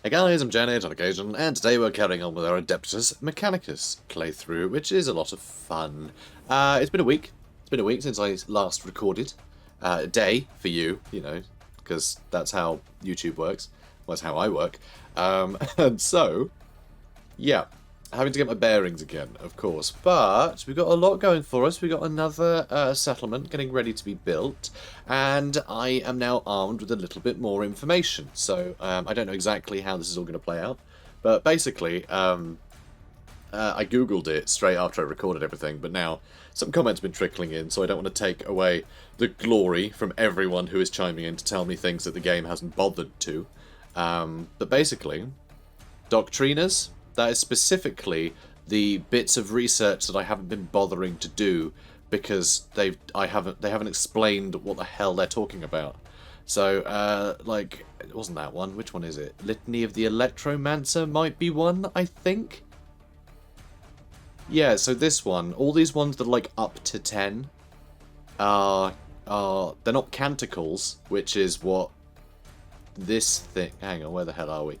Hey guys, I'm JanetOnOccasion, and today we're carrying on with our Adeptus Mechanicus playthrough, which is a lot of fun. It's been a week. It's been a week since I last recorded. A day for you, you know, because that's how YouTube works. Well, that's how I work. And so, yeah, having to get my bearings again, of course. But we've got a lot going for us. We've got another settlement getting ready to be built, and I am now armed with a little bit more information. So I don't know exactly how this is all going to play out, but basically I googled it straight after I recorded everything, but now some comments have been trickling in, so I don't want to take away the glory from everyone who is chiming in to tell me things that the game hasn't bothered to. But basically, DOCTRINAs, that is specifically the bits of research that I haven't been bothering to do because they haven't explained what the hell they're talking about. So, like, it wasn't that one. Which one is it? Litany of the Electromancer might be one, I think? Yeah, so this one, all these ones that are like up to 10 are they're not canticles, which is what this thing, hang on, where the hell are we?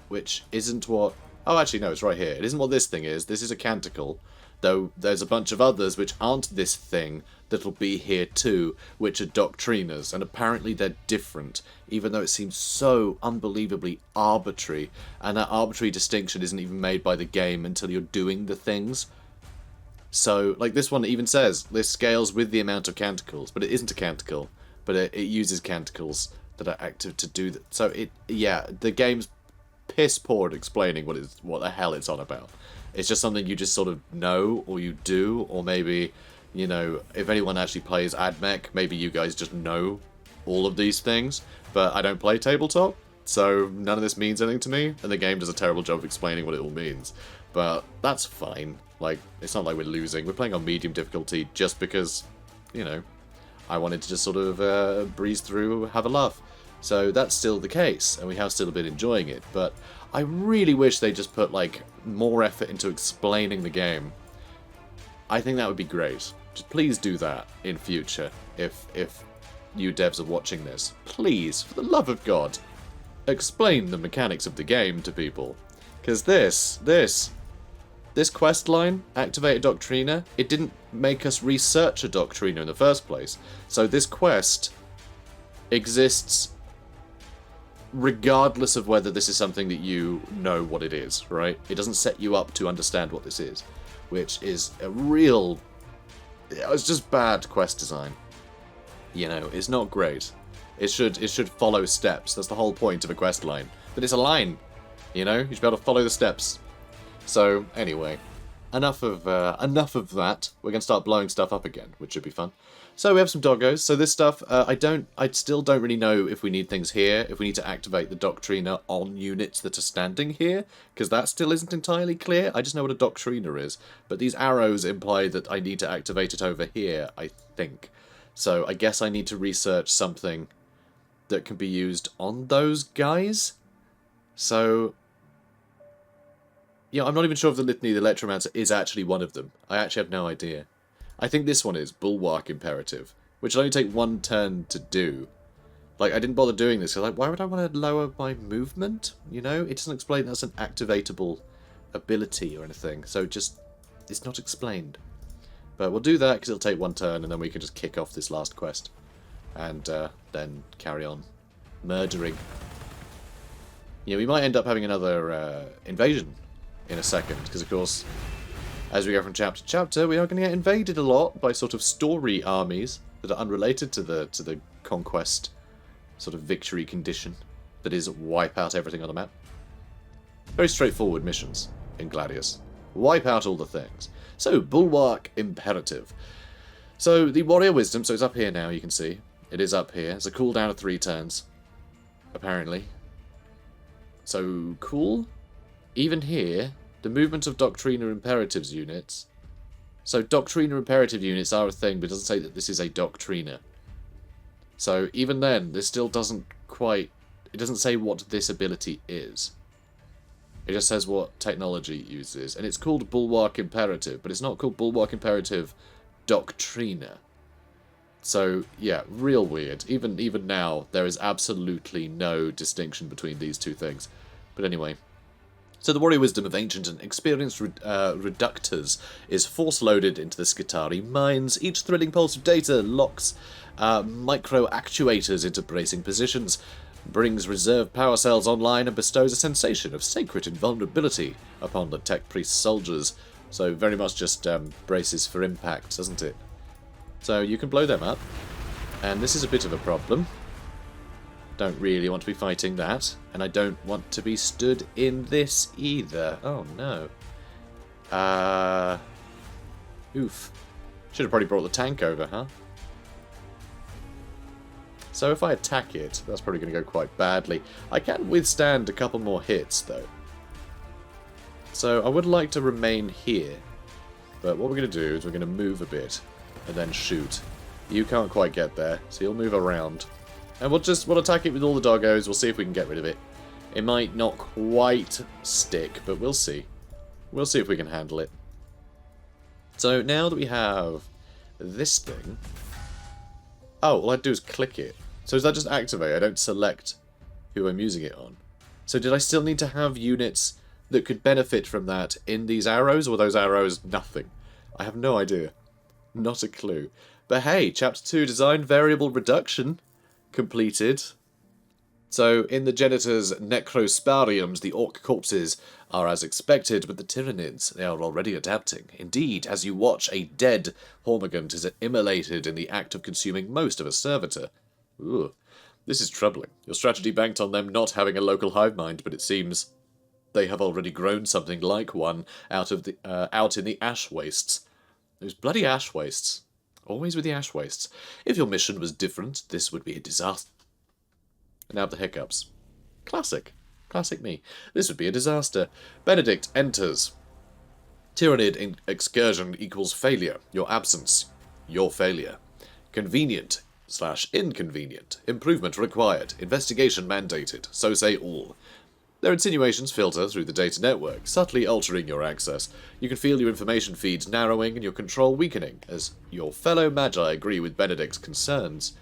Which isn't what... Oh, actually, no, it's right here. It isn't what this thing is. This is a canticle, though there's a bunch of others which aren't this thing that'll be here too, which are DOCTRINAs, and apparently they're different, even though it seems so unbelievably arbitrary, and that arbitrary distinction isn't even made by the game until you're doing the things. So, like this one even says, this scales with the amount of canticles, but it isn't a canticle, but it uses canticles that are active to do that. So yeah, the game's piss poor at explaining what the hell it's on about. It's just something you just sort of know, or you do, or maybe, you know, if anyone actually plays AdMech, maybe you guys just know all of these things. But I don't play tabletop, so none of this means anything to me, and the game does a terrible job of explaining what it all means. But that's fine. Like, it's not like we're losing. We're playing on medium difficulty just because, you know, I wanted to just sort of breeze through, have a laugh. So that's still the case, and we have still been enjoying it, but I really wish they just put, like, more effort into explaining the game. I think that would be great. Just please do that in future, if you devs are watching this. Please, for the love of God, explain the mechanics of the game to people. Because this quest line, Activate a Doctrina, it didn't make us research a Doctrina in the first place. So this quest exists regardless of whether this is something that you know what it is, right? It doesn't set you up to understand what this is, which is a real... It's just bad quest design. You know, it's not great. It should follow steps. That's the whole point of a quest line. But it's a line, you know? You should be able to follow the steps. So, anyway, enough of that. We're going to start blowing stuff up again, which should be fun. So we have some doggos. So this stuff, I still don't really know if we need things here, if we need to activate the Doctrina on units that are standing here, because that still isn't entirely clear. I just know what a Doctrina is, but these arrows imply that I need to activate it over here, I think. So I guess I need to research something that can be used on those guys. So... yeah, I'm not even sure if the Litany of the Electromancer is actually one of them. I actually have no idea. I think this one is Bulwark Imperative, which will only take one turn to do. Like, I didn't bother doing this, because, like, why would I want to lower my movement? You know? It doesn't explain that's an activatable ability or anything, so just, it's not explained. But we'll do that, because it'll take one turn, and then we can just kick off this last quest. And then carry on murdering. Yeah, we might end up having another invasion in a second, because, of course... as we go from chapter to chapter, we are going to get invaded a lot by sort of story armies that are unrelated to the conquest sort of victory condition that is wipe out everything on the map. Very straightforward missions in Gladius. Wipe out all the things. So, Bulwark Imperative. So, the Warrior Wisdom, so it's up here now, you can see. It is up here. It's a cooldown of 3 turns, apparently. So, cool. Even here... the movement of Doctrina Imperatives units. So Doctrina Imperative units are a thing, but it doesn't say that this is a Doctrina. So even then, this still doesn't quite... it doesn't say what this ability is. It just says what technology it uses. And it's called Bulwark Imperative, but it's not called Bulwark Imperative Doctrina. So, yeah, real weird. Even now, there is absolutely no distinction between these two things. But anyway. So the warrior wisdom of ancient and experienced reductors is force-loaded into the Skitarii minds. Each thrilling pulse of data locks micro-actuators into bracing positions, brings reserve power cells online, and bestows a sensation of sacred invulnerability upon the tech priest soldiers. So very much just braces for impact, doesn't it? So you can blow them up, and this is a bit of a problem. Don't really want to be fighting that, and I don't want to be stood in this either. Oh no. Oof. Should have probably brought the tank over, huh? So if I attack it, that's probably going to go quite badly. I can withstand a couple more hits, though. So I would like to remain here. But what we're going to do is we're going to move a bit and then shoot. You can't quite get there, so you'll move around. And we'll attack it with all the doggos. We'll see if we can get rid of it. It might not quite stick, but we'll see. We'll see if we can handle it. So now that we have this thing... Oh, all I do is click it. So does that just activate? I don't select who I'm using it on. So did I still need to have units that could benefit from that in these arrows, or those arrows nothing? I have no idea. Not a clue. But hey, Chapter 2, Design Variable Reduction, completed. So in the Janitor's necrospariums, the orc corpses are as expected, but the Tyranids, they are already adapting. Indeed, as you watch, a dead Hormigant is immolated in the act of consuming most of a servitor. Ooh, this is troubling. Your strategy banked on them not having a local hive mind, but it seems they have already grown something like one out in the ash wastes. Those bloody ash wastes. Always with the ash wastes. If your mission was different, this would be a disaster. Now the hiccups. Classic. Classic me. This would be a disaster. Benedict enters. Tyranid excursion equals failure. Your absence. Your failure. Convenient / inconvenient. Improvement required. Investigation mandated. So say all. Their insinuations filter through the data network, subtly altering your access. You can feel your information feeds narrowing and your control weakening, as your fellow Magi agree with Benedict's concerns.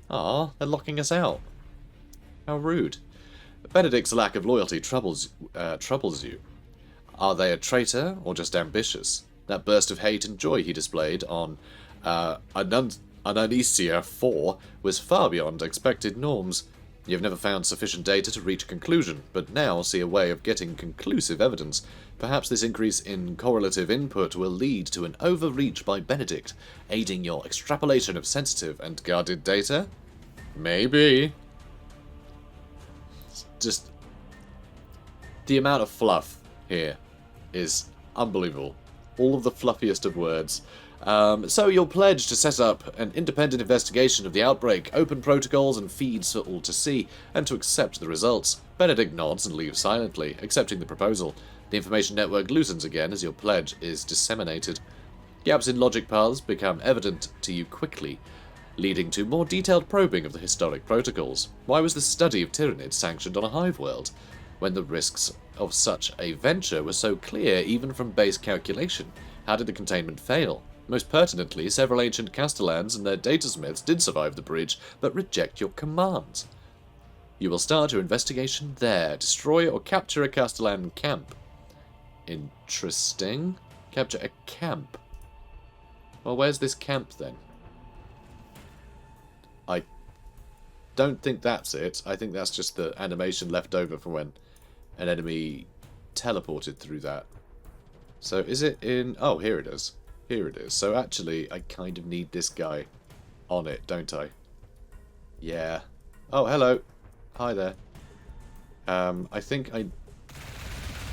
Ah, they're locking us out. How rude. Benedict's lack of loyalty troubles you. Are they a traitor, or just ambitious? That burst of hate and joy he displayed on Omnissiah 4 was far beyond expected norms. You've never found sufficient data to reach a conclusion, but now see a way of getting conclusive evidence. Perhaps this increase in correlative input will lead to an overreach by Benedict, aiding your extrapolation of sensitive and guarded data? Maybe. Just... the amount of fluff here is unbelievable. All of the fluffiest of words. So you'll pledge to set up an independent investigation of the outbreak, open protocols and feeds for all to see, and to accept the results. Benedict nods and leaves silently, accepting the proposal. The information network loosens again as your pledge is disseminated. Gaps in logic paths become evident to you quickly, leading to more detailed probing of the historic protocols. Why was the study of Tyranid sanctioned on a hive world, when the risks of such a venture were so clear even from base calculation? How did the containment fail? Most pertinently, several ancient Castellans and their datasmiths did survive the bridge, but reject your commands. You will start your investigation there. Destroy or capture a Castellan camp. Interesting. Capture a camp. Well, where's this camp then? I don't think that's it. I think that's just the animation left over from when an enemy teleported through that. So is it in... oh, here it is. Here it is. So actually, I kind of need this guy on it, don't I? Yeah. Oh, hello. Hi there. I think I...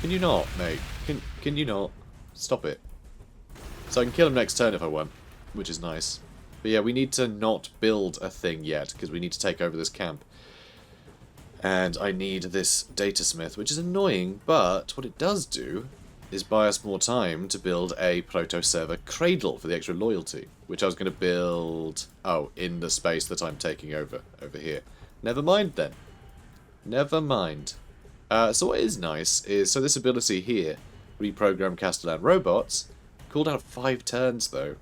Can you not, mate? Can you not? Stop it. So I can kill him next turn if I want, which is nice. But yeah, we need to not build a thing yet, because we need to take over this camp. And I need this datasmith, which is annoying, but what it does do is buy us more time to build a proto-server cradle for the extra loyalty, which I was going to build, oh, in the space that I'm taking over here. Never mind then. Never mind. So what is nice is, so this ability here, reprogram Castellan robots, called out 5 turns though.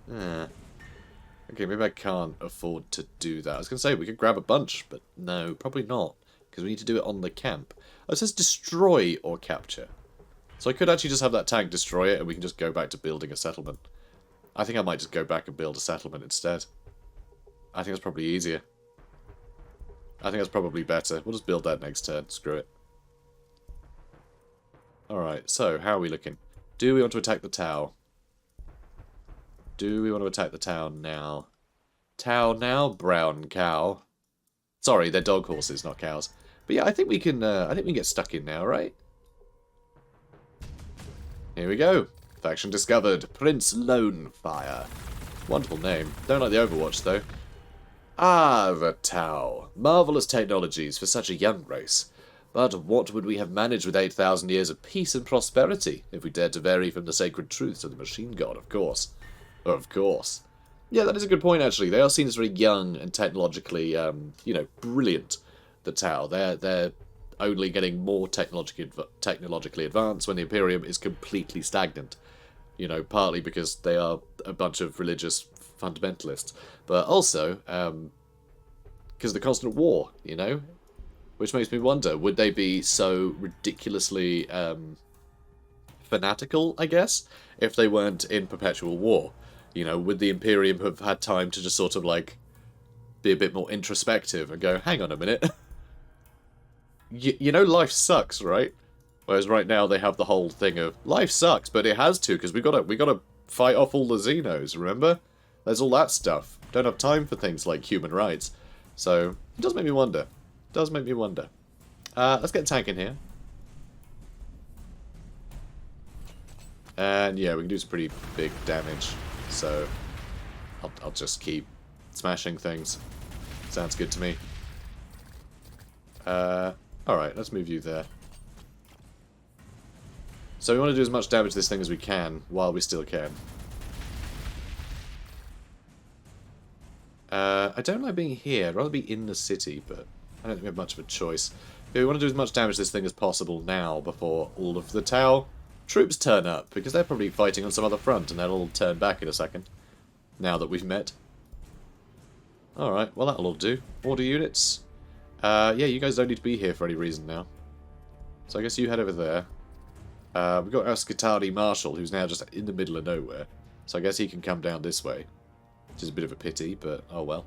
Okay, maybe I can't afford to do that. I was going to say we could grab a bunch, but no, probably not. Because we need to do it on the camp. Oh, it says destroy or capture. So I could actually just have that tank destroy it and we can just go back to building a settlement. I think I might just go back and build a settlement instead. I think that's probably easier. I think that's probably better. We'll just build that next turn. Screw it. Alright, so how are we looking? Do we want to attack the Tau? Do we want to attack the town now? Tau now, brown cow. Sorry, they're dog horses, not cows. But yeah, I think we can get stuck in now, right? Here we go. Faction discovered. Prince Lonefire. Wonderful name. Don't like the Overwatch, though. Ah, the Tau. Marvellous technologies for such a young race. But what would we have managed with 8,000 years of peace and prosperity if we dared to vary from the sacred truths of the machine god, of course. Of course. Yeah, that is a good point, actually. They are seen as very young and technologically, you know, brilliant, the Tau. They're only getting more technologically advanced when the Imperium is completely stagnant. You know, partly because they are a bunch of religious fundamentalists, but also because of the constant war, you know? Which makes me wonder, would they be so ridiculously fanatical, I guess, if they weren't in perpetual war? You know, would the Imperium have had time to just sort of, like, be a bit more introspective and go, hang on a minute. you know life sucks, right? Whereas right now they have the whole thing of, life sucks, but it has to, because we gotta fight off all the Xenos, remember? There's all that stuff. Don't have time for things like human rights. So, it does make me wonder. It does make me wonder. Let's get a tank in here. And yeah, we can do some pretty big damage. So, I'll just keep smashing things. Sounds good to me. Alright, let's move you there. So we want to do as much damage to this thing as we can, while we still can. I don't like being here. I'd rather be in the city, but I don't think we have much of a choice. Yeah, we want to do as much damage to this thing as possible now, before all of the Tau troops turn up, because they're probably fighting on some other front, and they'll all turn back in a second, now that we've met. Alright, well that'll all do. Order units. Yeah, you guys don't need to be here for any reason now. So I guess you head over there. We've got our Skitari Marshal, who's now just in the middle of nowhere. So I guess he can come down this way. Which is a bit of a pity, but oh well.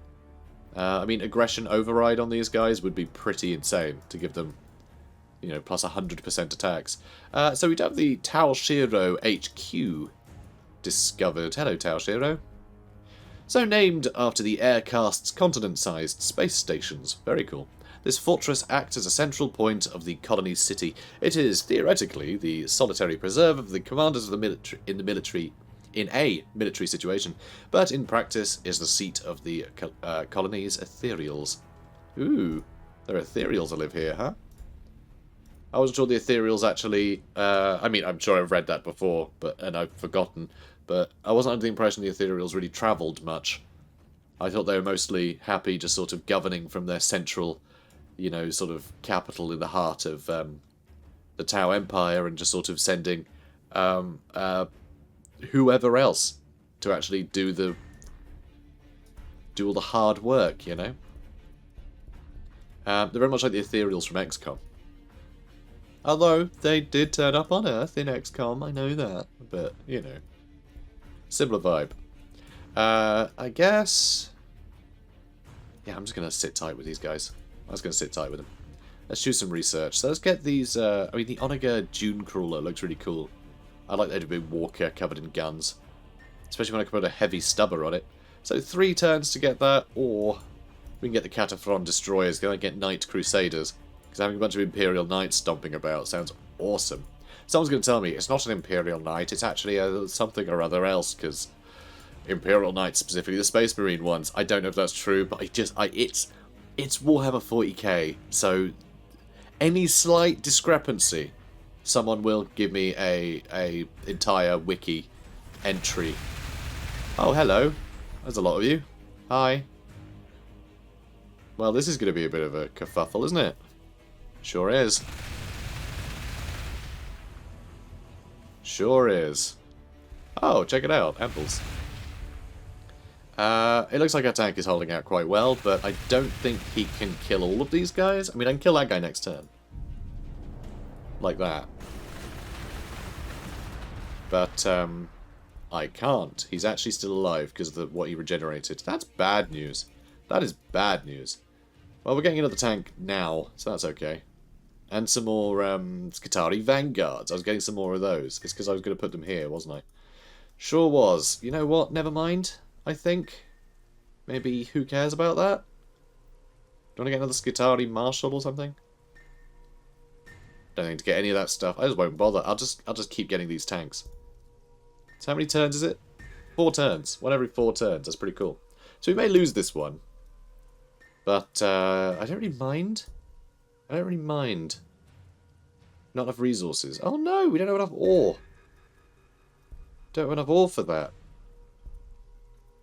I mean, aggression override on these guys would be pretty insane to give them, you know, plus 100% attacks. So we do have the Tal Shiro HQ discovered. Hello, Tal Shiro. So named after the Aircast's continent-sized space stations. Very cool. This fortress acts as a central point of the colony's city. It is, theoretically, the solitary preserve of the commanders of the military in a military situation, but in practice is the seat of the colony's ethereals. Ooh, there are ethereals that live here, huh? I wasn't sure the ethereals actually... I mean, I'm sure I've read that before, and I've forgotten, but I wasn't under the impression the ethereals really travelled much. I thought they were mostly happy just sort of governing from their central, you know, sort of capital in the heart of the Tau Empire, and just sort of sending whoever else to actually do all the hard work, you know? They're very much like the ethereals from XCOM. Although, they did turn up on Earth in XCOM, I know that. But, you know. Similar vibe. I guess... Yeah, I'm just going to sit tight with these guys. I was going to sit tight with them. Let's do some research. So let's get these... I mean, the Onager Dune Crawler looks really cool. I like that to be walker covered in guns. Especially when I can put a heavy stubber on it. So 3 turns to get that, or we can get the Cataphron Destroyers. Can I get Knight Crusaders? Because having a bunch of Imperial Knights stomping about sounds awesome. Someone's going to tell me it's not an Imperial Knight, it's actually something or other else, because Imperial Knights, specifically the Space Marine ones, I don't know if that's true, but it's Warhammer 40k, so any slight discrepancy, someone will give me a entire wiki entry. Oh, hello. There's a lot of you. Hi. Well, this is going to be a bit of a kerfuffle, isn't it? Sure is. Sure is. Oh, check it out. Apples. It looks like our tank is holding out quite well, but I don't think he can kill all of these guys. I mean, I can kill that guy next turn. Like that. But, I can't. He's actually still alive because of what he regenerated. That's bad news. That is bad news. Well, we're getting another tank now, so that's okay. And some more, Skitarii Vanguards. I was getting some more of those. It's because I was going to put them here, wasn't I? Sure was. You know what? Never mind. I think. Maybe who cares about that? Do you want to get another Skitarii Marshal or something? Don't think to get any of that stuff. I just won't bother. I'll just keep getting these tanks. So how many turns is it? 4 turns. 1 every 4 turns. That's pretty cool. So we may lose this one. But I don't really mind. I don't really mind. Not enough resources. Oh no, we don't have enough ore. Don't have enough ore for that.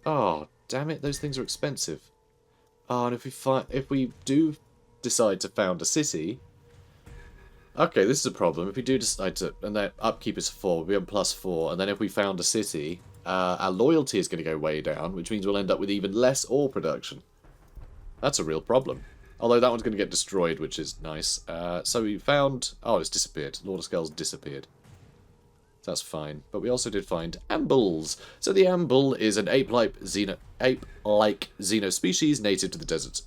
Oh, damn it, those things are expensive. Oh, and if we do decide to found a city... Okay, this is a problem. If we do decide to... And their upkeep is 4, we'll be on +4. And then if we found a city, our loyalty is going to go way down, which means we'll end up with even less ore production. That's a real problem. Although that one's going to get destroyed, which is nice. So we found... Oh, it's disappeared. Lord of Skulls disappeared. That's fine. But we also did find ambles. So the amble is an ape-like xeno species native to the desert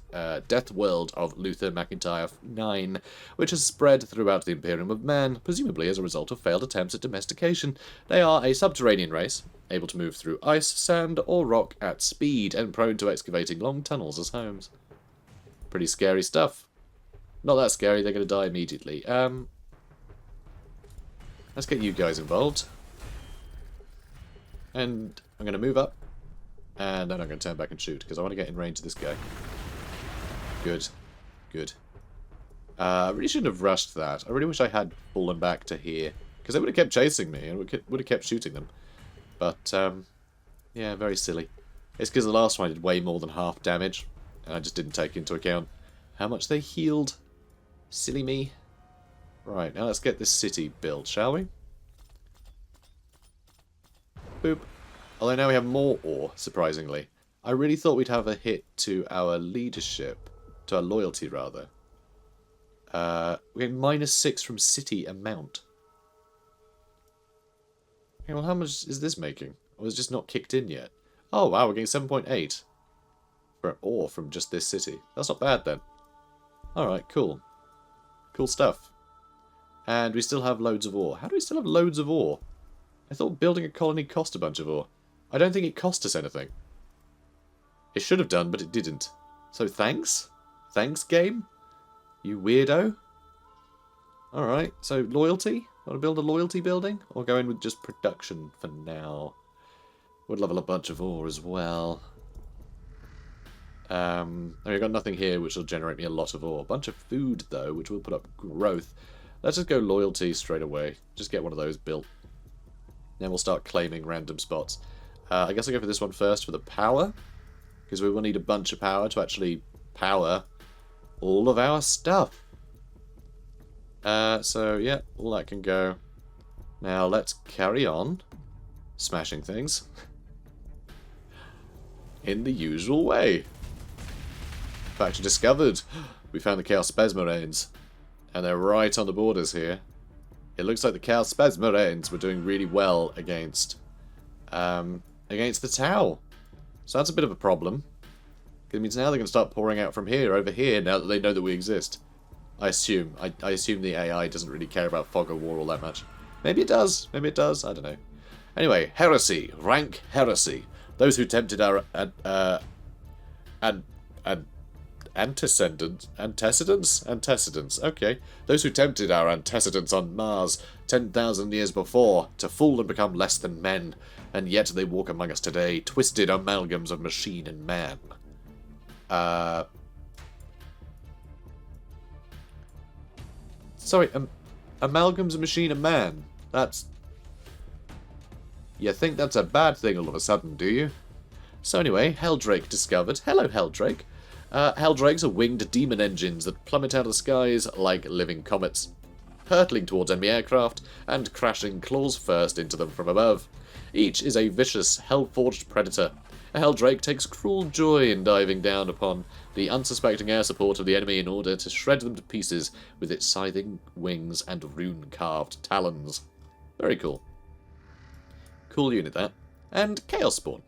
death world of Luther McIntyre 9, which has spread throughout the Imperium of Man, presumably as a result of failed attempts at domestication. They are a subterranean race, able to move through ice, sand, or rock at speed, and prone to excavating long tunnels as homes. Pretty scary stuff. Not that scary, they're going to die immediately. Let's get you guys involved. And I'm going to move up. And then I'm going to turn back and shoot, because I want to get in range of this guy. Good. Good. I really shouldn't have rushed that. I really wish I had fallen back to here. Because they would have kept chasing me, and would have kept shooting them. But, yeah, very silly. It's because the last one did way more than half damage. And I just didn't take into account how much they healed. Silly me. Right, now let's get this city built, shall we? Boop. Although now we have more ore, surprisingly. I really thought we'd have a hit to our leadership. To our loyalty, rather. We're getting -6 from city amount. Okay, well, how much is this making? Or is it just not kicked in yet? Oh, wow, we're getting 7.8 for ore from just this city. That's not bad, then. Alright, cool. Cool stuff. And we still have loads of ore. How do we still have loads of ore? I thought building a colony cost a bunch of ore. I don't think it cost us anything. It should have done, but it didn't. So thanks? Thanks, game? You weirdo? Alright, so loyalty? Want to build a loyalty building? Or go in with just production for now? Would level a bunch of ore as well. I've got nothing here which will generate me a lot of ore. A bunch of food, though, which will put up growth. Let's just go loyalty straight away. Just get one of those built. Then we'll start claiming random spots. I guess I'll go for this one first for the power. Because we will need a bunch of power to actually power all of our stuff. So, yeah, all that can go. Now, let's carry on smashing things. In the usual way. Faction discovered. We found the Chaos Spasmoranes. And they're right on the borders here. It looks like the Chaos Spasmoranes were doing really well against the Tau. So that's a bit of a problem. It means now they're going to start pouring out from here, over here, now that they know that we exist. I assume. I assume the AI doesn't really care about Fog of War all that much. Maybe it does. Maybe it does. I don't know. Anyway, heresy. Rank heresy. Those who tempted our antecedents. Okay. Those who tempted our antecedents on Mars 10,000 years before to fool and become less than men, and yet they walk among us today, twisted amalgams of machine and man. Sorry, amalgams of machine and man. That's... You think that's a bad thing all of a sudden, do you? So anyway, Helldrake discovered. Hello, Helldrake. Helldrakes are winged demon engines that plummet out of the skies like living comets, hurtling towards enemy aircraft and crashing claws first into them from above. Each is a vicious, hell-forged predator, A Helldrake takes cruel joy in diving down upon the unsuspecting air support of the enemy in order to shred them to pieces with its scything wings and rune-carved talons. Very cool. Cool unit, that. And Chaos Spawn.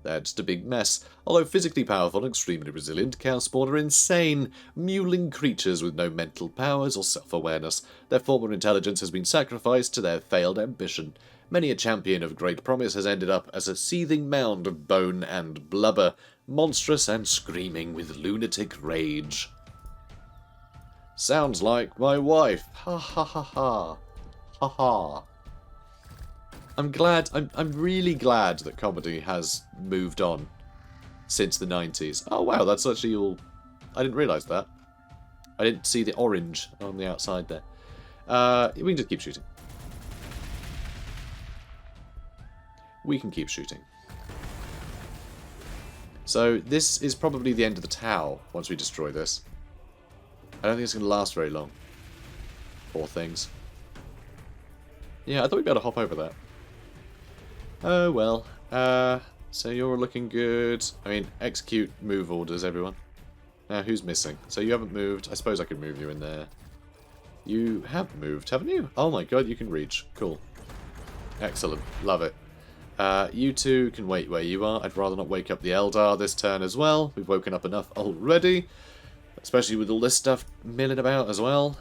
They're just a big mess. Although physically powerful and extremely resilient, Chaos Spawn are insane, mewling creatures with no mental powers or self-awareness. Their former intelligence has been sacrificed to their failed ambition. Many a champion of great promise has ended up as a seething mound of bone and blubber, monstrous and screaming with lunatic rage. Sounds like my wife. Ha ha ha ha. Ha ha. I'm really glad that comedy has moved on since the 90s. Oh wow, that's actually all... I didn't realise that. I didn't see the orange on the outside there. We can just keep shooting. We can keep shooting. So this is probably the end of the Tau once we destroy this. I don't think it's going to last very long. Poor things. Yeah, I thought we'd be able to hop over that. Oh well. So you're looking good. I mean, execute move orders, everyone. Now, who's missing? So you haven't moved. I suppose I could move you in there. You have moved, haven't you? Oh my god, you can reach. Cool. Excellent. Love it. You two can wait where you are. I'd rather not wake up the Eldar this turn as well. We've woken up enough already. Especially with all this stuff milling about as well.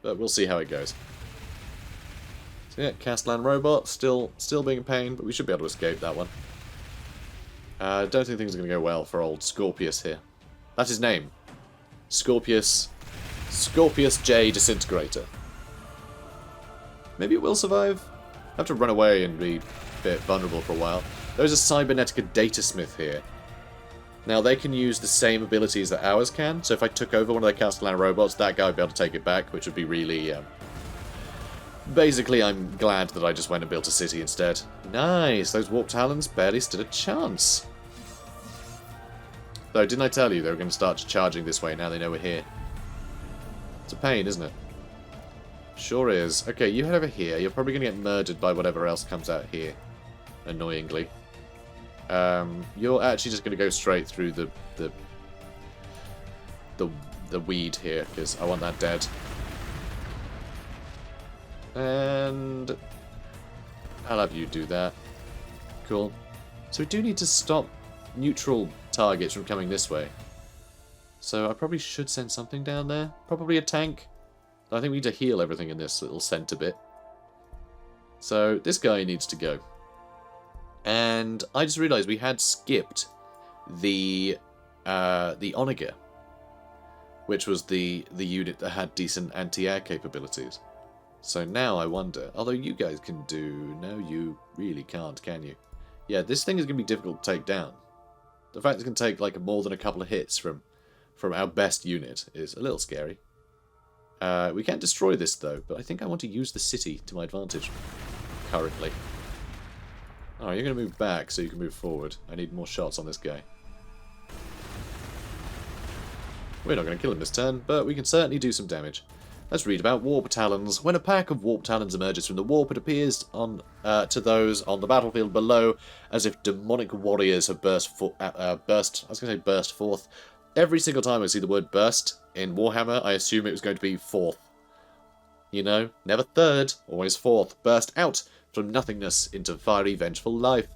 But we'll see how it goes. So yeah, Castellan robot, still being a pain, but we should be able to escape that one. Don't think things are going to go well for old Scorpius here. That's his name. Scorpius J. Disintegrator. Maybe it will survive. I have to run away and be a bit vulnerable for a while. There's a Cybernetica Datasmith here. Now, they can use the same abilities that ours can, so if I took over one of their Castellan robots, that guy would be able to take it back, which would be really... Basically, I'm glad that I just went and built a city instead. Nice! Those Warp Talons barely stood a chance. Though, didn't I tell you they were going to start charging this way now they know we're here? It's a pain, isn't it? Sure is. Okay, you head over here. You're probably going to get murdered by whatever else comes out here. Annoyingly. You're actually just going to go straight through the weed here, because I want that dead. And I'll have you do that. Cool. So we do need to stop neutral targets from coming this way. So I probably should send something down there. Probably a tank. I think we need to heal everything in this little centre bit. So this guy needs to go. And I just realised we had skipped the Onager, which was the unit that had decent anti-air capabilities. So now I wonder, although you guys can do... No, you really can't, can you? Yeah, this thing is going to be difficult to take down. The fact it's going to take like more than a couple of hits from our best unit is a little scary. We can't destroy this though, but I think I want to use the city to my advantage currently. Alright, you're going to move back so you can move forward. I need more shots on this guy. We're not going to kill him this turn, but we can certainly do some damage. Let's read about Warp Talons. When a pack of Warp Talons emerges from the warp, it appears to those on the battlefield below as if demonic warriors have burst forth. Every single time I see the word burst in Warhammer, I assume it was going to be fourth. You know, never third, always fourth. Burst out from nothingness into fiery, vengeful life.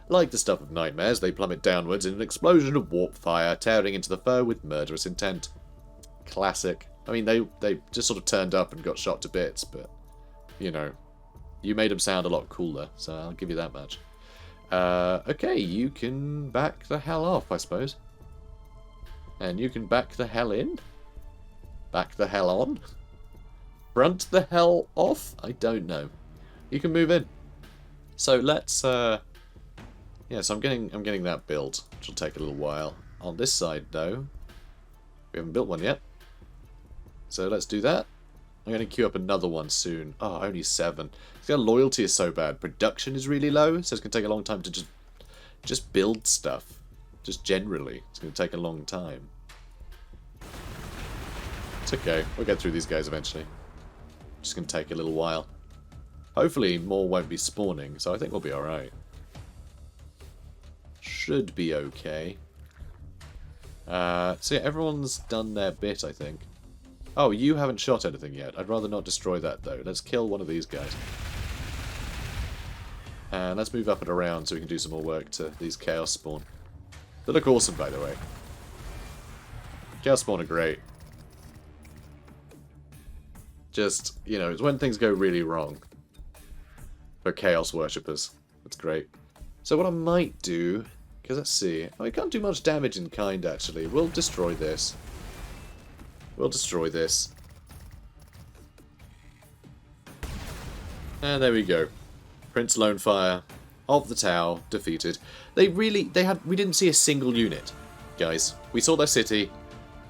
Like the stuff of nightmares, they plummet downwards in an explosion of warp fire, tearing into the foe with murderous intent. Classic. I mean, they just sort of turned up and got shot to bits, but, you know, you made them sound a lot cooler, so I'll give you that much. Okay, you can back the hell off, I suppose. And you can back the hell in? Back the hell on? Front the hell off? I don't know. You can move in. So let's, yeah, so I'm getting that built, which will take a little while. On this side, though, we haven't built one yet. So let's do that. I'm going to queue up another one soon. Oh, only 7. Their loyalty is so bad. Production is really low, so it's going to take a long time to just build stuff. Just generally. It's going to take a long time. It's okay. We'll get through these guys eventually. Just going to take a little while. Hopefully more won't be spawning, so I think we'll be alright. should be okay. So yeah, everyone's done their bit, I think. Oh, you haven't shot anything yet. I'd rather not destroy that, though. Let's kill one of these guys. And let's move up and around so we can do some more work to these Chaos Spawn. They look awesome, by the way. Chaos Spawn are great. Just, you know, it's when things go really wrong for Chaos Worshippers. That's great. So what I might do, because let's see. Oh, we can't do much damage in kind, actually. We'll destroy this. We'll destroy this. And there we go. Prince Lonefire of the Tau defeated. We didn't see a single unit, guys. We saw their city.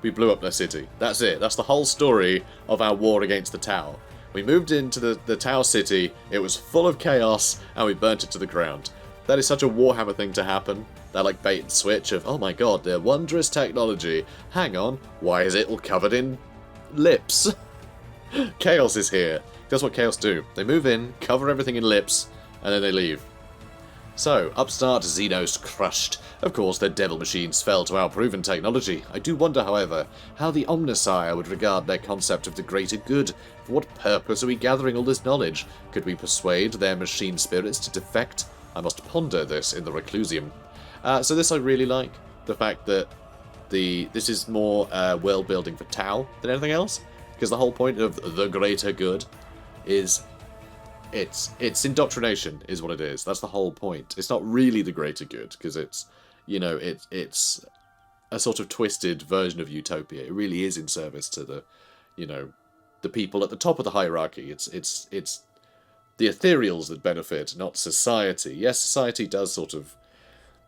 We blew up their city. That's it. That's the whole story of our war against the Tau. We moved into the Tau city. It was full of chaos, and we burnt it to the ground. That is such a Warhammer thing to happen. That like bait and switch of, oh my god, their wondrous technology. Hang on, why is it all covered in lips? Chaos is here. That's what Chaos do. They move in, cover everything in lips, and then they leave. So, upstart Xenos crushed. Of course, their devil machines fell to our proven technology. I do wonder, however, how the Omnissiah would regard their concept of the greater good. For what purpose are we gathering all this knowledge? Could we persuade their machine spirits to defect? I must ponder this in the Reclusium. So this I really like. The fact that this is more world building for Tau than anything else. Because the whole point of the greater good is it's indoctrination is what it is. That's the whole point. It's not really the greater good because it's, you know, it's a sort of twisted version of utopia. It really is in service to the, you know, the people at the top of the hierarchy. It's the ethereals that benefit, not society. Yes, society does sort of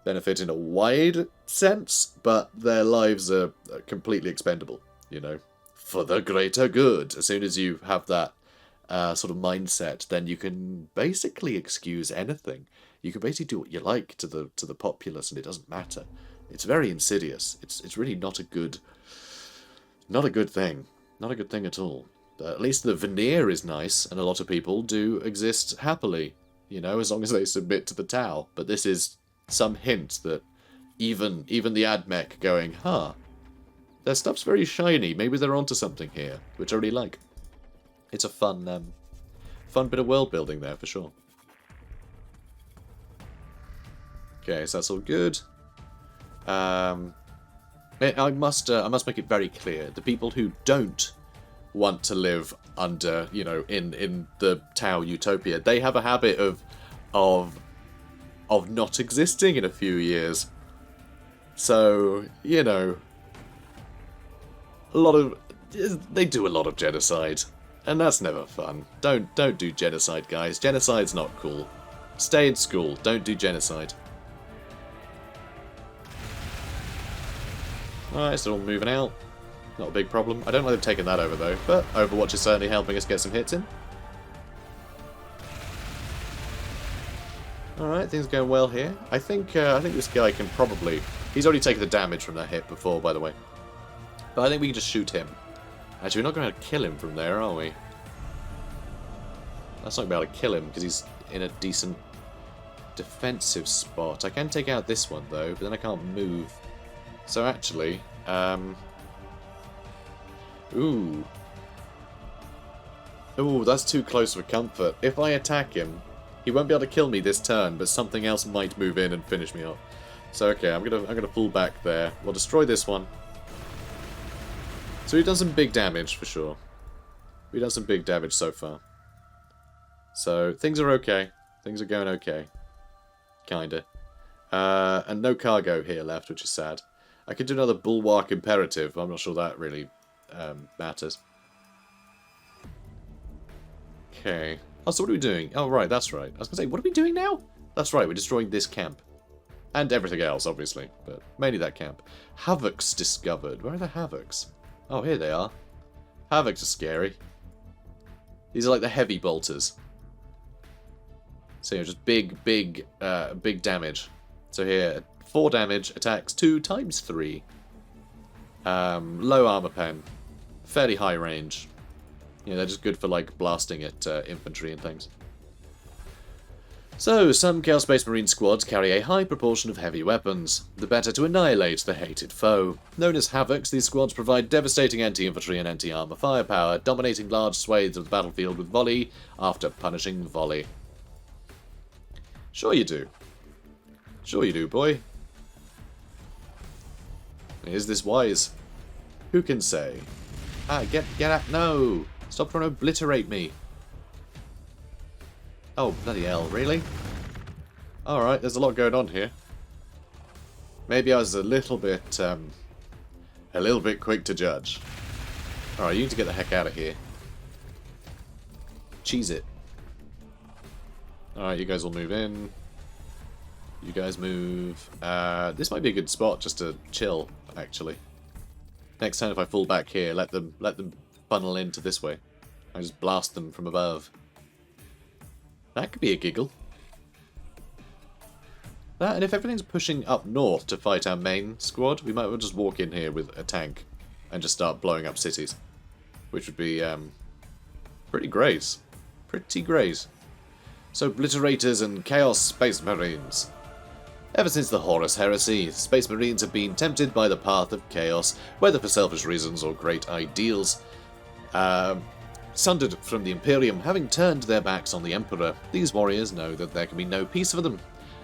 benefit in a wide sense, but their lives are completely expendable, you know, for the greater good. As soon as you have that sort of mindset, then you can basically excuse anything. You can basically do what you like to the populace, and it doesn't matter. It's very insidious. It's really not a good thing. Not a good thing at all. At least the veneer is nice, and a lot of people do exist happily, you know, as long as they submit to the Tau. But this is some hint that even the AdMech going, huh, their stuff's very shiny, maybe they're onto something here, which I really like. It's a fun bit of world building there, for sure. Okay, so that's all good. I must make it very clear, the people who don't want to live under, you know, in the Tau utopia, they have a habit of not existing in a few years. So, you know, they do a lot of genocide, and that's never fun. Don't do genocide, guys. Genocide's not cool. Stay in school. Don't do genocide. Alright, so all moving out. Not a big problem. I don't know they've taken that over though, but Overwatch is certainly helping us get some hits in. Alright, things are going well here. I think this guy can probably... He's already taken the damage from that hit before, by the way. But I think we can just shoot him. Actually, we're not going to kill him from there, are we? That's not going to be able to kill him, because he's in a decent defensive spot. I can take out this one, though, but then I can't move. So actually... Ooh, that's too close for comfort. If I attack him, he won't be able to kill me this turn, but something else might move in and finish me off. So okay, I'm gonna pull back there. We'll destroy this one. So we've done some big damage for sure. We've done some big damage so far. So things are okay. Things are going okay. Kinda. And no cargo here left, which is sad. I could do another Bulwark Imperative, but I'm not sure that really matters. Okay. Oh, so what are we doing? Oh, right, that's right. I was going to say, what are we doing now? That's right, we're destroying this camp. And everything else, obviously, but mainly that camp. Havocs discovered. Where are the Havocs? Oh, here they are. Havocs are scary. These are like the heavy bolters. So, you know, just big damage. So here, 4 damage, attacks 2 times 3. Low armor pen. Fairly high range. You know, they're just good for, like, blasting at infantry and things. So, some Chaos Space Marine squads carry a high proportion of heavy weapons, the better to annihilate the hated foe. Known as Havocs, these squads provide devastating anti-infantry and anti-armor firepower, dominating large swathes of the battlefield with volley after punishing volley. Sure you do. Sure you do, boy. Is this wise? Who can say? Ah, get out. No! Stop trying to obliterate me. Oh, bloody hell, really? Alright, there's a lot going on here. Maybe I was a little bit quick to judge. Alright, you need to get the heck out of here. Cheese it. Alright, you guys will move in. You guys move. This might be a good spot just to chill, actually. Next time if I fall back here, let them funnel into this way. I just blast them from above. That could be a giggle. That, and if everything's pushing up north to fight our main squad, we might well just walk in here with a tank and just start blowing up cities. Which would be pretty great. Pretty great. So, Obliterators and Chaos Space Marines. Ever since the Horus Heresy, Space Marines have been tempted by the path of chaos, whether for selfish reasons or great ideals. Sundered from the Imperium, having turned their backs on the Emperor, these warriors know that there can be no peace for them,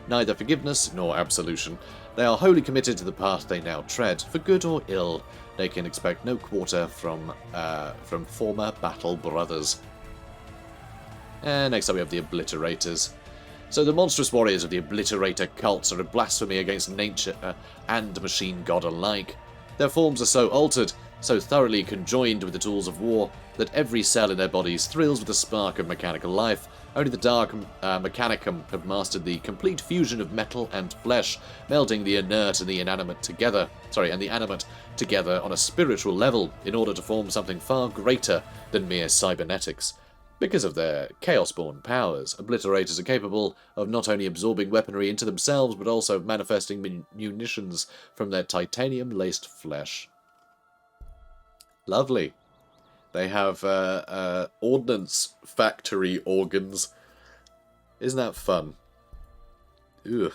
neither forgiveness nor absolution. They are wholly committed to the path they now tread, for good or ill. They can expect no quarter from former battle brothers. And next up we have the Obliterators. So the monstrous warriors of the Obliterator cults are a blasphemy against nature and machine god alike. Their forms are so altered, so thoroughly conjoined with the tools of war, that every cell in their bodies thrills with a spark of mechanical life. Only the Dark Mechanicum have mastered the complete fusion of metal and flesh, melding the inert and the inanimate together. And the animate together on a spiritual level, in order to form something far greater than mere cybernetics. Because of their chaos-born powers, Obliterators are capable of not only absorbing weaponry into themselves, but also of manifesting munitions from their titanium-laced flesh. Lovely. They have ordnance factory organs. Isn't that fun? Ugh.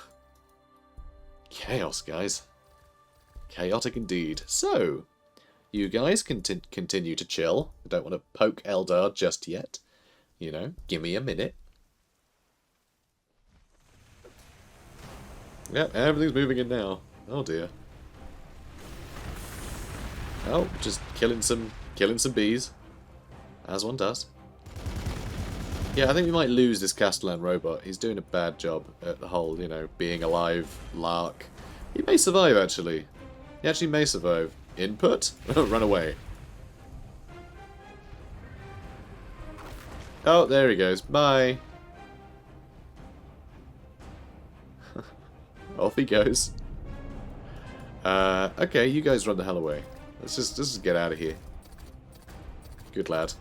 Chaos, guys. Chaotic indeed. So, you guys can continue to chill. I don't want to poke Eldar just yet. You know, give me a minute. Yep, everything's moving in now. Oh dear. Oh, just killing some bees, as one does. Yeah, I think we might lose this Castellan robot. He's doing a bad job at the whole, you know, being alive lark. He may survive, actually. He actually may survive. Input? Run away. Oh, there he goes. Bye. Off he goes. Okay, you guys run the hell away. Let's just get out of here. Good lad.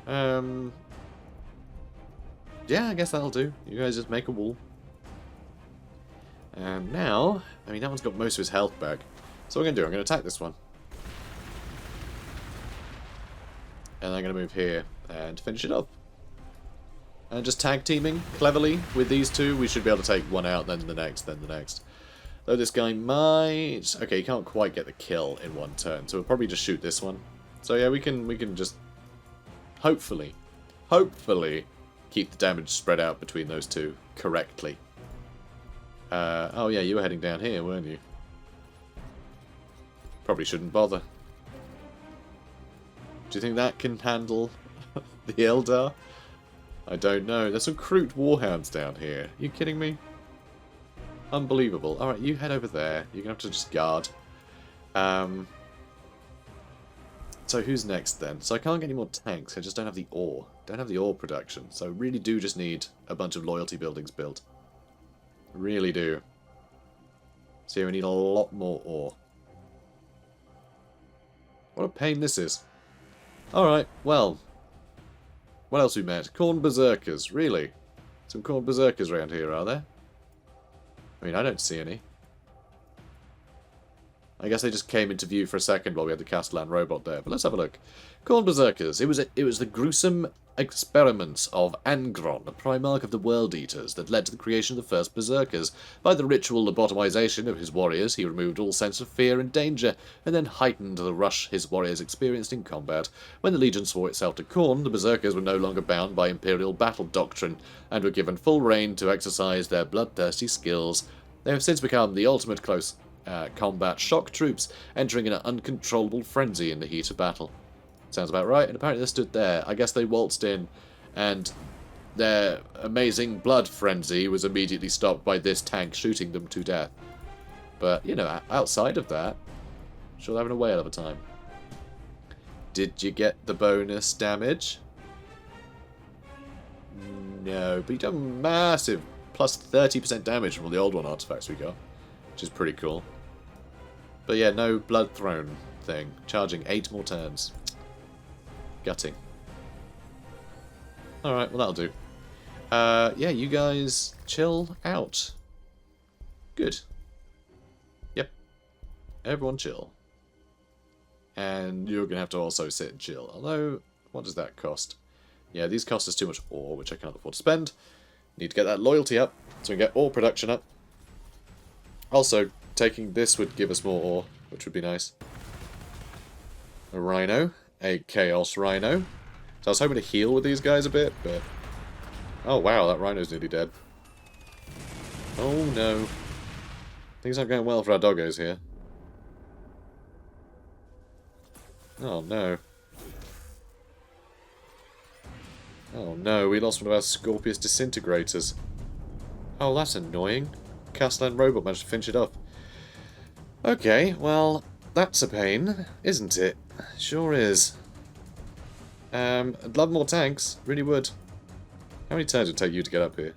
Yeah, I guess that'll do. You guys just make a wall. And now, I mean, that one's got most of his health back. So what I'm going to do, I'm going to attack this one. And I'm going to move here and finish it up. And just tag teaming cleverly with these two, we should be able to take one out, then the next, then the next. Though this guy might... Okay, he can't quite get the kill in one turn, so we'll probably just shoot this one. So yeah, we can just hopefully keep the damage spread out between those two correctly. Oh yeah, you were heading down here, weren't you? Probably shouldn't bother. Do you think that can handle the Eldar? I don't know. There's some Kroot Warhounds down here. Are you kidding me? Unbelievable. Alright, you head over there. You're going to have to just guard. So who's next then? So I can't get any more tanks. I just don't have the ore. Don't have the ore production. So I really do just need a bunch of loyalty buildings built. Really do. So we need a lot more ore. What a pain this is. Alright, well. What else we met? Corn Berserkers, really? Some Corn Berserkers around here, are there? I mean, I don't see any. I guess they just came into view for a second while we had the Castellan robot there. But let's have a look. Corn Berserkers. It was the gruesome experiments of Angron, the Primarch of the World Eaters, that led to the creation of the first Berserkers. By the ritual lobotomization of his warriors, he removed all sense of fear and danger, and then heightened the rush his warriors experienced in combat. When the Legion swore itself to Khorne, the Berserkers were no longer bound by Imperial battle doctrine, and were given full rein to exercise their bloodthirsty skills. They have since become the ultimate close combat shock troops, entering an uncontrollable frenzy in the heat of battle. Sounds about right, and apparently they stood there. I guess they waltzed in, and their amazing blood frenzy was immediately stopped by this tank shooting them to death. But, you know, outside of that, sure they're having a whale of a time. Did you get the bonus damage? No, but you done massive, plus 30% damage from all the old one artifacts we got, which is pretty cool. But yeah, no blood throne thing, charging 8 more turns. Gutting. Alright, well that'll do. Yeah, you guys chill out. Good. Yep. Everyone chill. And you're going to have to also sit and chill. Although, what does that cost? Yeah, these cost us too much ore, which I can't afford to spend. Need to get that loyalty up, so we can get ore production up. Also, taking this would give us more ore, which would be nice. A rhino. A Chaos Rhino. So I was hoping to heal with these guys a bit, but... Oh wow, that rhino's nearly dead. Oh no. Things aren't going well for our doggos here. Oh no. Oh no, we lost one of our Scorpius Disintegrators. Oh, that's annoying. Castellan Robot managed to finish it off. Okay, well, that's a pain, isn't it? Sure is. I'd love more tanks. Really would. How many turns would it take you to get up here?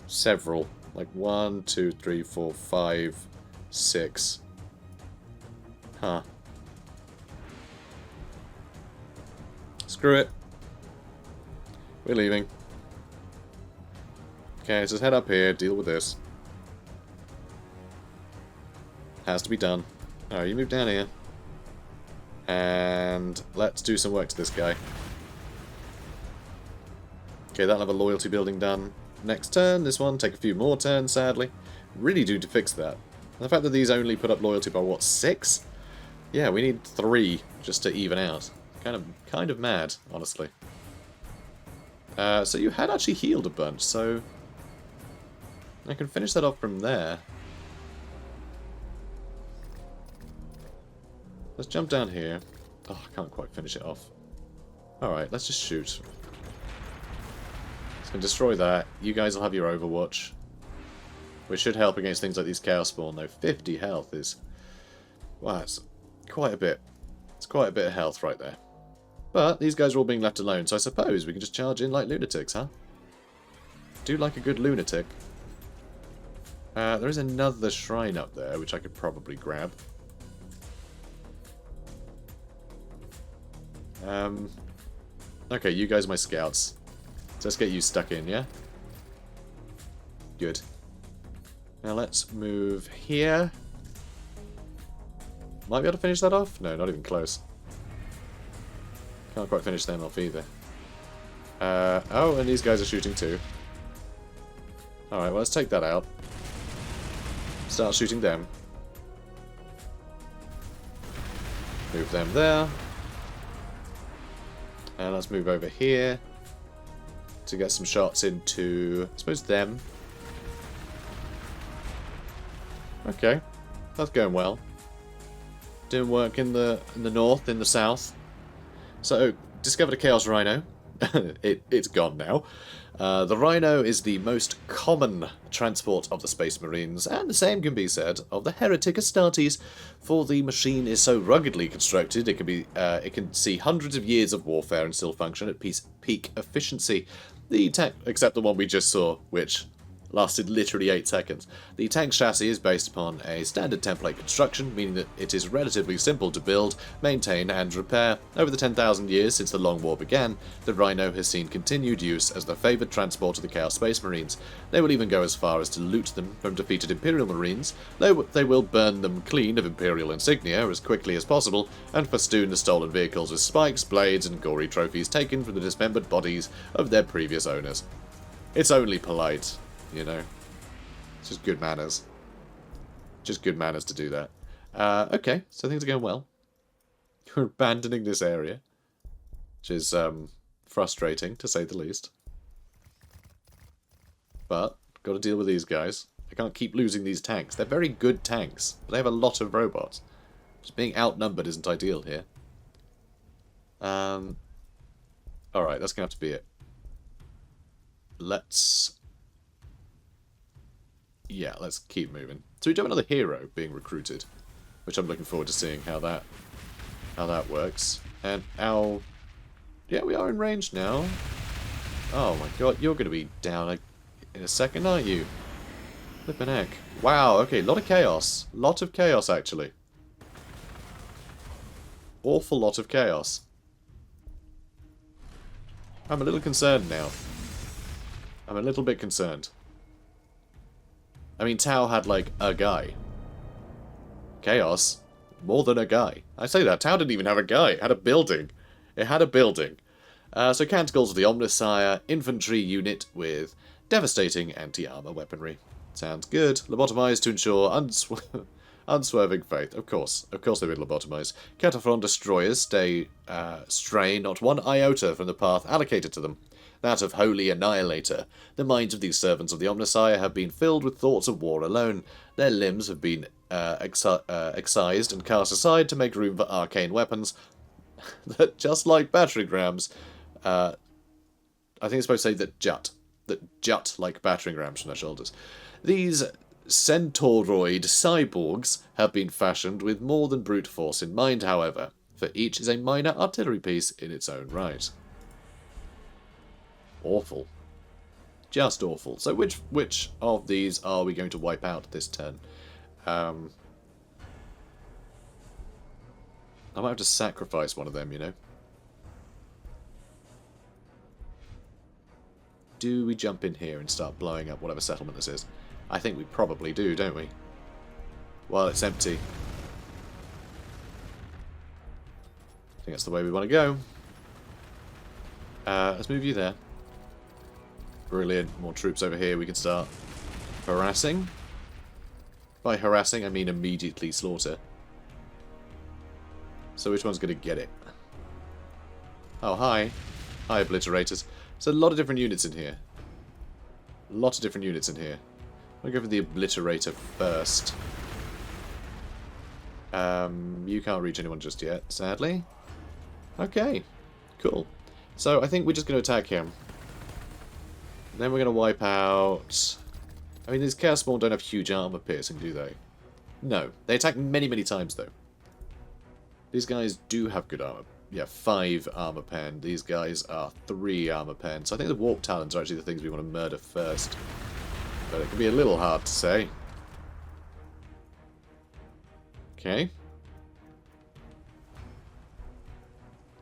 Several. Like 1, 2, 3, 4, 5, 6. Huh. Screw it. We're leaving. Okay, so let's head up here, deal with this. Has to be done. Alright, you move down here. And let's do some work to this guy. Okay, that'll have a loyalty building done. Next turn, this one, take a few more turns, sadly. Really do to fix that. And the fact that these only put up loyalty by, what, 6? Yeah, we need 3 just to even out. Kind of mad, honestly. So you had actually healed a bunch, so I can finish that off from there. Let's jump down here. Oh, I can't quite finish it off. Alright, let's just shoot. It's going to destroy that. You guys will have your Overwatch. Which should help against things like these Chaos Spawn, though. 50 health is... Wow, it's quite a bit. It's quite a bit of health right there. But these guys are all being left alone, so I suppose we can just charge in like lunatics, huh? Do like a good lunatic. There is another shrine up there, which I could probably grab. Okay, you guys are my scouts. So let's get you stuck in, yeah? Good. Now let's move here. Might be able to finish that off? No, not even close. Can't quite finish them off either. Oh, and these guys are shooting too. Alright, well let's take that out. Start shooting them. Move them there. And let's move over here to get some shots into, I suppose, them. Okay, that's going well. Doing work in the north, in the south. So, discovered a Chaos Rhino. It's gone now. The Rhino is the most common transport of the Space Marines, and the same can be said of the Heretic Astartes, for the machine is so ruggedly constructed it can see hundreds of years of warfare and still function at peak efficiency. The tank, except the one we just saw, which lasted literally 8 seconds. The tank chassis is based upon a standard template construction, meaning that it is relatively simple to build, maintain and repair. Over the 10,000 years since the Long War began, the Rhino has seen continued use as the favoured transport of the Chaos Space Marines. They will even go as far as to loot them from defeated Imperial Marines, though they will burn them clean of Imperial insignia as quickly as possible, and festoon the stolen vehicles with spikes, blades and gory trophies taken from the dismembered bodies of their previous owners. It's only polite. You know, it's just good manners. Just good manners to do that. Okay, so things are going well. We're abandoning this area, which is frustrating, to say the least. But, got to deal with these guys. I can't keep losing these tanks. They're very good tanks, but they have a lot of robots. Just being outnumbered isn't ideal here. Alright, that's going to have to be it. Yeah, let's keep moving. So we do have another hero being recruited, which I'm looking forward to seeing how that works. And yeah, we are in range now. Oh my god, you're going to be down in a second, aren't you? Flippin' heck. Wow, okay, a lot of chaos. Lot of chaos, actually. Awful lot of chaos. I'm a little concerned now. I'm a little bit concerned. I mean, Tau had, like, a guy. Chaos. More than a guy. I say that. Tau didn't even have a guy. It had a building. It had a building. So Canticles of the Omnissiah, infantry unit with devastating anti-armor weaponry. Sounds good. Lobotomized to ensure unswerving faith. Of course. Of course they've been lobotomized. Cataphron destroyers stray not one iota from the path allocated to them. That of Holy Annihilator. The minds of these servants of the Omnissiah have been filled with thoughts of war alone. Their limbs have been excised and cast aside to make room for arcane weapons that, just like battering rams, I think it's supposed to say that jut like battering rams from their shoulders. These centauroid cyborgs have been fashioned with more than brute force in mind, however, for each is a minor artillery piece in its own right. Awful. Just awful. So which of these are we going to wipe out this turn? I might have to sacrifice one of them, you know. Do we jump in here and start blowing up whatever settlement this is? I think we probably do, don't we? While it's empty. I think that's the way we want to go. Let's move you there. Brilliant. More troops over here we can start harassing. By harassing, I mean immediately slaughter. So which one's going to get it? Oh, hi. Hi, obliterators. There's a lot of different units in here. A lot of different units in here. I'm going to go for the obliterator first. You can't reach anyone just yet, sadly. Okay, cool. So I think we're just going to attack him. Then we're going to wipe out... I mean, these Chaos Spawn don't have huge armor piercing, do they? No. They attack many, many times, though. These guys do have good armor. Yeah, 5 armor pen. These guys are 3 armor pen. So I think the Warp Talons are actually the things we want to murder first. But it can be a little hard to say. Okay.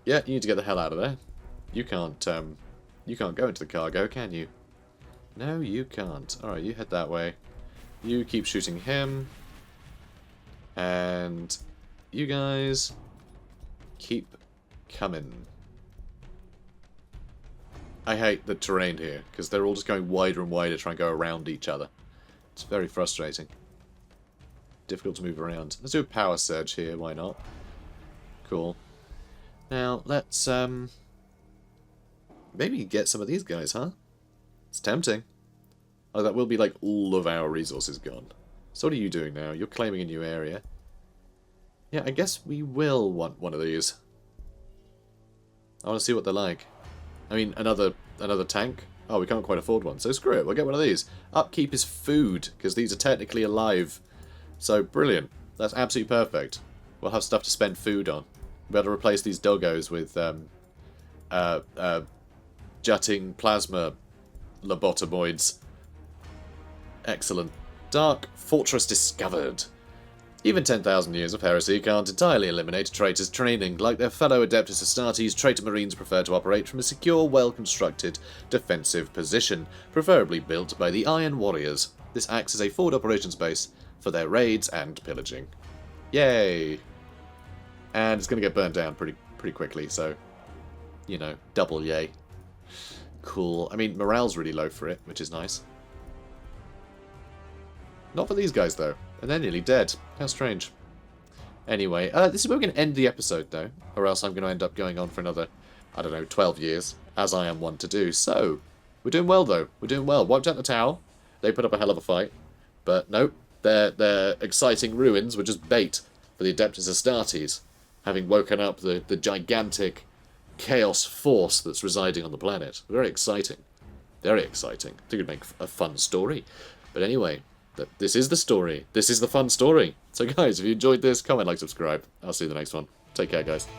Yeah, you need to get the hell out of there. You can't go into the cargo, can you? No, you can't. Alright, you head that way. You keep shooting him. And you guys keep coming. I hate the terrain here, because they're all just going wider and wider trying to go around each other. It's very frustrating. Difficult to move around. Let's do a power surge here, why not? Cool. Now, let's maybe get some of these guys, huh? It's tempting. Oh, that will be like all of our resources gone. So what are you doing now? You're claiming a new area. Yeah, I guess we will want one of these. I want to see what they're like. I mean, another tank? Oh, we can't quite afford one, so screw it, we'll get one of these. Upkeep is food, because these are technically alive. So, brilliant. That's absolutely perfect. We'll have stuff to spend food on. We'll be able to replace these doggos with jutting plasma lobotomoids. Excellent. Dark Fortress discovered. Even 10,000 years of heresy can't entirely eliminate traitors' training. Like their fellow Adeptus Astartes, traitor marines prefer to operate from a secure, well-constructed, defensive position, preferably built by the Iron Warriors. This acts as a forward operations base for their raids and pillaging. Yay! And it's going to get burnt down pretty quickly, so, you know, double yay. Cool. I mean, morale's really low for it, which is nice. Not for these guys, though. And they're nearly dead. How strange. Anyway, this is where we're going to end the episode, though. Or else I'm going to end up going on for another, I don't know, 12 years. As I am one to do. So, we're doing well, though. We're doing well. Wiped out the tower. They put up a hell of a fight. But nope. Their exciting ruins were just bait for the Adeptus Astartes. Having woken up the gigantic chaos force that's residing on the planet. Very exciting. Very exciting. I think it'd make a fun story. But anyway... This is the story. This is the fun story. So guys, if you enjoyed this, comment, like, subscribe. I'll see you in the next one. Take care, guys.